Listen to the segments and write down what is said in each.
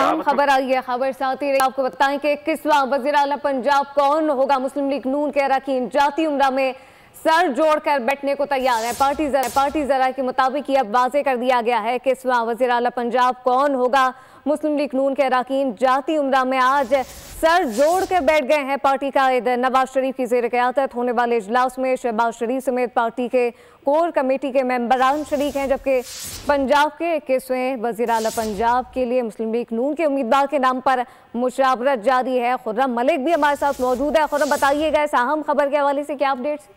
हम खबर आई है, खबर साथ ही आपको बताएं कि 21वां वज़ीर आला पंजाब कौन होगा। मुस्लिम लीग नून के अरकान जाती उम्रा में सर जोड़कर बैठने को तैयार है। पार्टी जरा के मुताबिक ये अब वाजे कर दिया गया है कि 21वां वज़ीर आला पंजाब कौन होगा। मुस्लिम लीग नून के अरकान जाती उम्रा में आज सर जोड़ कर बैठ गए हैं। पार्टी कायद नवाज शरीफ की ज़ेर क़यादत होने वाले इजलास में शहबाज शरीफ समेत पार्टी के कोर कमेटी के मेंबरान शरीक हैं, जबकि पंजाब के 21वें वज़ीर आला पंजाब के लिए मुस्लिम लीग नून के उम्मीदवार के नाम पर मुशावरत जारी है। खुर्रम मलिक भी हमारे साथ मौजूद है। खुर्रम, बताइएगा इस अहम खबर के हवाले से क्या अपडेट्स?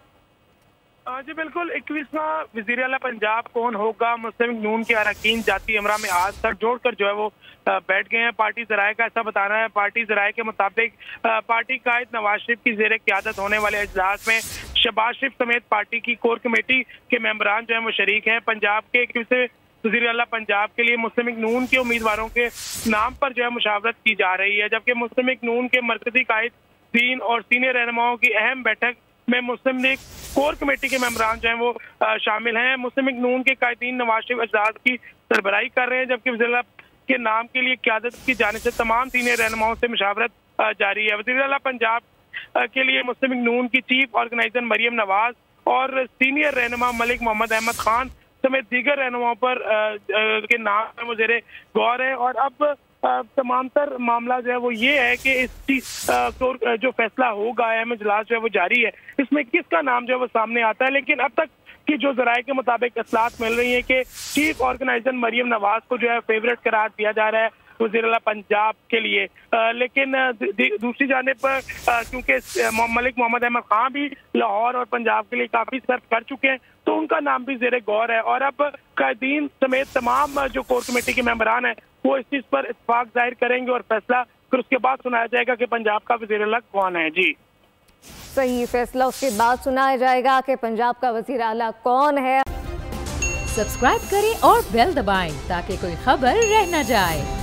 जी बिल्कुल, 21वां वज़ीर आला पंजाब कौन होगा। मुस्लिम लीग नून के अरकान जाती उम्रा में आज सर जोड़कर जो है वो बैठ गए हैं। पार्टी ज़राए का ऐसा बताना है। पार्टी ज़राए के मुताबिक पार्टी कायद नवाज शरीफ की ज़ेर क़यादत होने वाले इजलास में शहबाज शरीफ समेत पार्टी की कोर कमेटी के मेंबरान जो है वो शरीक हैं। पंजाब के 21वें वज़ीर आला पंजाब के लिए मुस्लिम लीग नून के उम्मीदवारों के नाम पर जो है मुशावरत की जा रही है, जबकि मुस्लिम लीग नून के मरकजी कायद दीन और सीनियर रहनुमाओं की अहम बैठक में मुस्लिम लीग कोर कमेटी के मेंबरान जो हैं वो शामिल हैं। मुस्लिम लीग नून के कायदीन नवाज शरीफ इजलास की सरबराही कर रहे हैं, जबकि वज़ीर आला के नाम के लिए क़यादत की जाने से तमाम सीनियर रहनुमाओं से मुशावरत जारी है। वज़ीर आला पंजाब के लिए मुस्लिम लीग नून की चीफ ऑर्गेनाइजर मरियम नवाज और सीनियर रहनुमा मलिक मोहम्मद अहमद खान समेत दीगर रहनुमाओं पर के नाम वो ज़ेरे गौर है। और अब तमाम तर मामला जो है वो ये है कि इस जो फैसला होगा, अहम इजलास जो है वो जारी है, इसमें किसका नाम जो है वो सामने आता है। लेकिन अब तक की जो ज़राए के मुताबिक इत्तलात मिल रही है कि चीफ ऑर्गेनाइजर मरियम नवाज को जो है फेवरेट करार दिया जा रहा है वज़ीर आला पंजाब के लिए। लेकिन दूसरी जानिब पर क्योंकि मलिक मोहम्मद अहमद खान भी लाहौर और पंजाब के लिए काफ़ी सर्व कर चुके हैं, तो उनका नाम भी ज़ेरे गौर है। और अब कायदीन समेत तमाम जो कोर कमेटी के मेंबरान हैं वो इस चीज़ पर इत्तेफाक जाहिर करेंगे और फैसला फिर उसके बाद सुनाया जाएगा कि पंजाब का वज़ीर आला कौन है। जी सही, फैसला उसके बाद सुनाया जाएगा कि पंजाब का वज़ीर आला कौन है। सब्सक्राइब करें और बेल दबाएं ताकि कोई खबर रह न जाए।